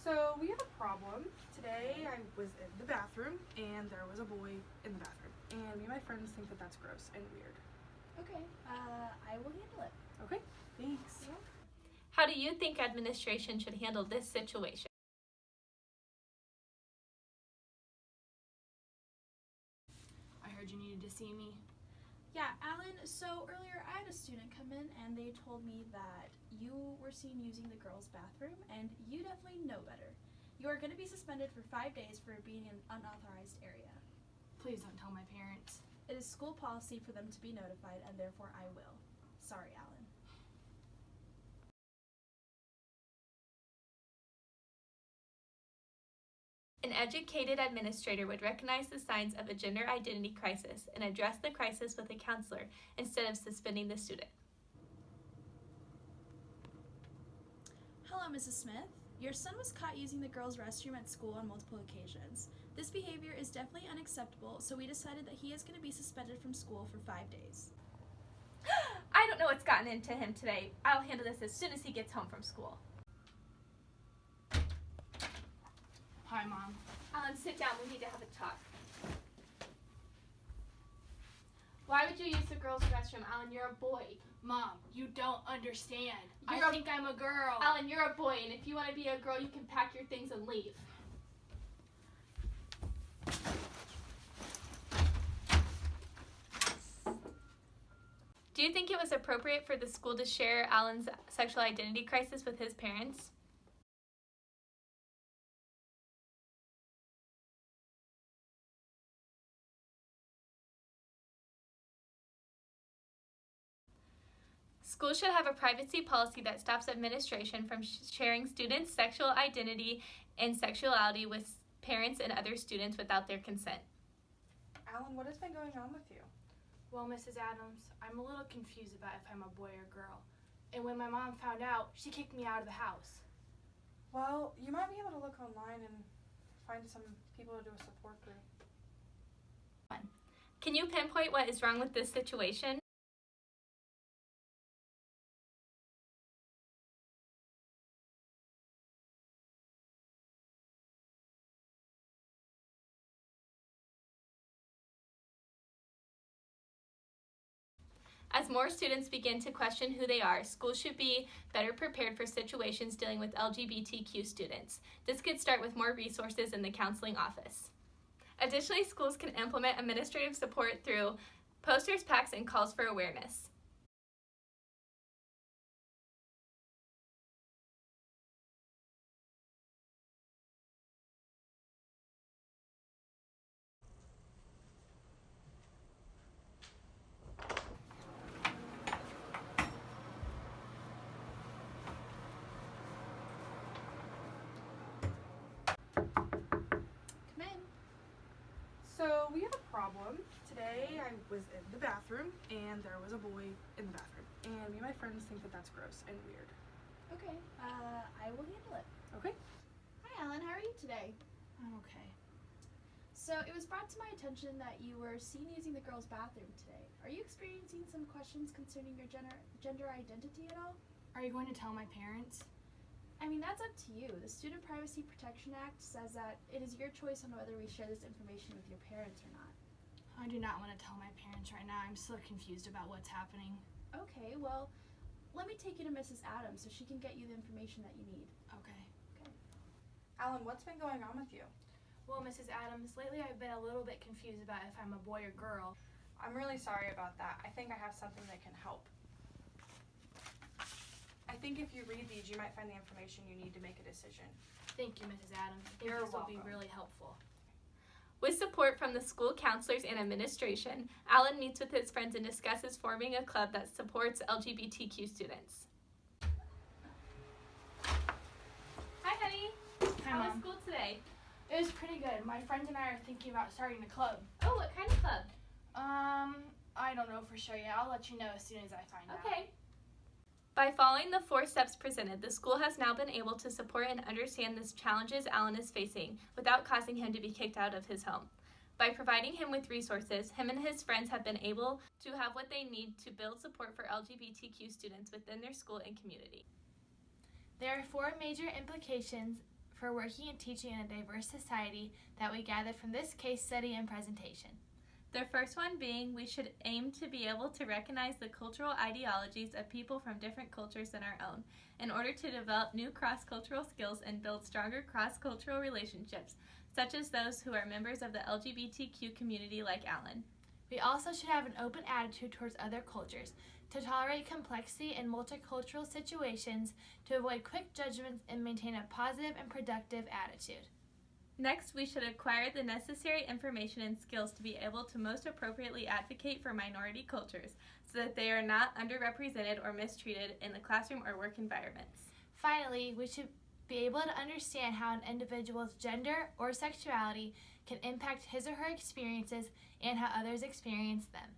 So we have a problem. Today I was in the bathroom and there was a boy in the bathroom. And me and my friends think that that's gross and weird. Okay, I will handle it. Okay, thanks. How do you think administration should handle this situation? I heard you needed to see me. Yeah, Alan, so earlier I had a student come in and they told me that you were seen using the girls' bathroom and you definitely know better. You are going to be suspended for 5 days for being in an unauthorized area. Please don't tell my parents. It is school policy for them to be notified and therefore I will. Sorry, Alan. An educated administrator would recognize the signs of a gender identity crisis and address the crisis with a counselor instead of suspending the student. Hello, Mrs. Smith. Your son was caught using the girls' restroom at school on multiple occasions. This behavior is definitely unacceptable, so we decided that he is going to be suspended from school for 5 days. I don't know what's gotten into him today. I'll handle this as soon as he gets home from school. Hi, Mom. Alan, sit down. We need to have a talk. Why would you use the girls' restroom? Alan, you're a boy. Mom, you don't understand. I You're a- think I'm a girl. Alan, you're a boy, and if you want to be a girl, you can pack your things and leave. Do you think it was appropriate for the school to share Alan's sexual identity crisis with his parents? Schools should have a privacy policy that stops administration from sharing students' sexual identity and sexuality with parents and other students without their consent. Alan, what has been going on with you? Well, Mrs. Adams, I'm a little confused about if I'm a boy or girl. And when my mom found out, she kicked me out of the house. Well, you might be able to look online and find some people to do a support group. Can you pinpoint what is wrong with this situation? As more students begin to question who they are, schools should be better prepared for situations dealing with LGBTQ students. This could start with more resources in the counseling office. Additionally, schools can implement administrative support through posters, packs, and calls for awareness. Come in. So we have a problem. Today I was in the bathroom and there was a boy in the bathroom. And me and my friends think that that's gross and weird. Okay, I will handle it. Okay? Hi, Alan. How are you today? I'm okay. So it was brought to my attention that you were seen using the girls' bathroom today. Are you experiencing some questions concerning your gender identity at all? Are you going to tell my parents? I mean, that's up to you. The Student Privacy Protection Act says that it is your choice on whether we share this information with your parents or not. I do not want to tell my parents right now. I'm so confused about what's happening. Okay, well, let me take you to Mrs. Adams so she can get you the information that you need. Okay. Alan, what's been going on with you? Well, Mrs. Adams, lately I've been a little bit confused about if I'm a boy or girl. I'm really sorry about that. I think I have something that can help. I think if you read these, you might find the information you need to make a decision. Thank you, Mrs. Adams. I think You're this will be welcome. really helpful. With support from the school counselors and administration, Alan meets with his friends and discusses forming a club that supports LGBTQ students. Hi, honey. Hi, How was Mom. school today? It was pretty good. My friends and I are thinking about starting a club. Oh, what kind of club? I don't know for sure yet. I'll let you know as soon as I find out. Okay. By following the 4 steps presented, the school has now been able to support and understand the challenges Alan is facing without causing him to be kicked out of his home. By providing him with resources, him and his friends have been able to have what they need to build support for LGBTQ students within their school and community. There are 4 major implications for working and teaching in a diverse society that we gathered from this case study and presentation. The first one being, we should aim to be able to recognize the cultural ideologies of people from different cultures than our own, in order to develop new cross-cultural skills and build stronger cross-cultural relationships, such as those who are members of the LGBTQ community like Alan. We also should have an open attitude towards other cultures, to tolerate complexity in multicultural situations, to avoid quick judgments, and maintain a positive and productive attitude. Next, we should acquire the necessary information and skills to be able to most appropriately advocate for minority cultures so that they are not underrepresented or mistreated in the classroom or work environments. Finally, we should be able to understand how an individual's gender or sexuality can impact his or her experiences and how others experience them.